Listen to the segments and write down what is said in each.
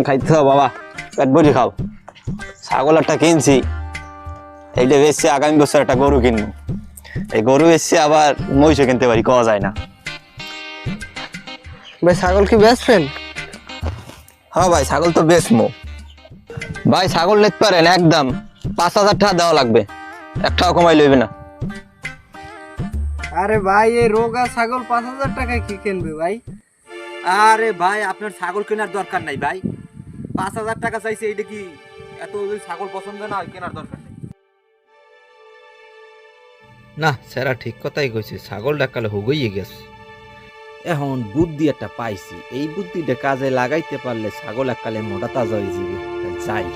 খাইতে হবে বাবা, পেট ভরি খাও। ছাগল একটা কিনছি, এইটা বেশি আগামী বছর একটা গরু কিনবো। এই গরু বেশি আবার মহিষও কিনতে পারি, কওয়া যায় না। ভাই ছাগল কি বেচবেন? হ্যাঁ ভাই, ছাগল তো বেচমো ভাই। ছাগল নিতে পারেন, একদম 5,000 টাকা দেওয়া লাগবে, একটাও কমাই লইবে না। আরে ভাই এই রোগা ছাগল 5,000 টাকায় কি কিনবে ভাই? আরে ভাই আপনার ছাগল কেনার দরকার নাই ভাই, 5,000 টাকা চাইছে, এইটা কি এত ছাগল পছন্দ না, কেনার দরকার নেই। না স্যারা ঠিক কথাই কইছে, ছাগল ডাকালে হুগইয়ে গেছে। এখন বুদ্ধি একটা পাইছি, এই বুদ্ধিটা কাজে লাগাইতে পারলে ছাগল এককালে মোটা তাজা হয়ে যাবে। যাই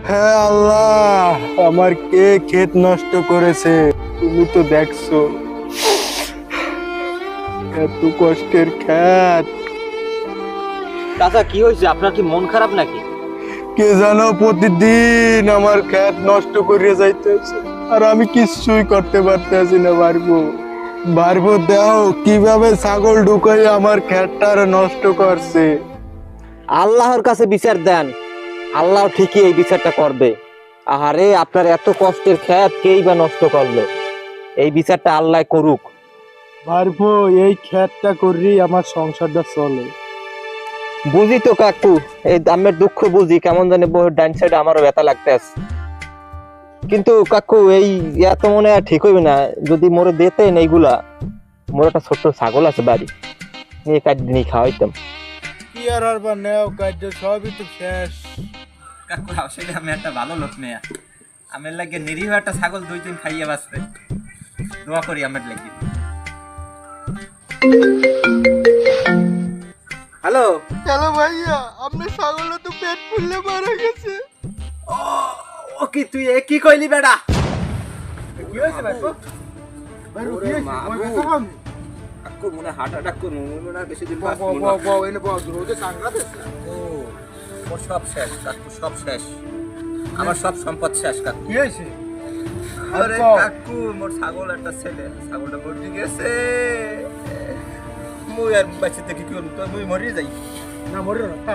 হ্যাঁ আল্লাহ, আমার কে ক্ষেত নষ্ট করেছে তুমি তো দেখছো, এত কষ্টের ক্ষেত। চাচা কি হয়েছে, আপনার কি মন খারাপ নাকি? কে জানো প্রতিদিন আমার ক্ষেত নষ্ট করে যাইতেছে, আর আমি কিছুই করতে পারতেছি না। বারবো দেও কিভাবে ছাগল ঢুকাই আমার ক্ষেতটা নষ্ট করছে। আল্লাহর কাছে বিচার দেন, আল্লাহ ঠিকই এই বিচারটা করবে। আহারে আপনার এত কষ্টের ক্ষেত কেই বা নষ্ট করলো, এই বিচারটা আল্লাহ করুক। পারবো এই ক্ষেতটা করেই আমার সংসারটা চলে। বুঝি তো কাকু, এই দামের দুঃখ বুঝি, কেমন জানি বউয়ের ডাইন সাইডে আমারও ব্যথা লাগতে আছে। কিন্তু কাকু এই এত মনে হয় ঠিক হইবে না, যদি মোরে দিতেন এইগুলা। মোর একটা ছোট্ট ছাগল আছে বাড়ি, নিয়ে কাটি নিয়ে খাওয়াইতাম। কি আর বা নেও কাজ সবই তো শেষ। কাকু আসলে আমি একটা ভালো লোক নেয়া, আমার লাগে নিরীহ একটা ছাগল 2 দিন খাইয়ে বাঁচবে, দোয়া করি আমার লাগে। হ্যালো চলো ভাইয়া, আপনার ছাগলটা তো পেট ফুললে মারা গেছে। ও কি তুই এ কি কইলি বেটা? কি হয়েছে ভাই? ওরে মাবু, কাকু মনে হার্ট অ্যাটাক করবো, মনে না বেশি দিন বাঁচবো না। ও ওর সব শেষ কাকু, সব শেষ, আমার সব সম্পদ শেষ কাকু। কি হয়েছে? আরে কাকু মোর ছাগল একটা ছেলে, ছাগলটা মরে গেছে। মুই আর বাঁচিতে কি করব, তো মুই মরে যাই। না মরে না।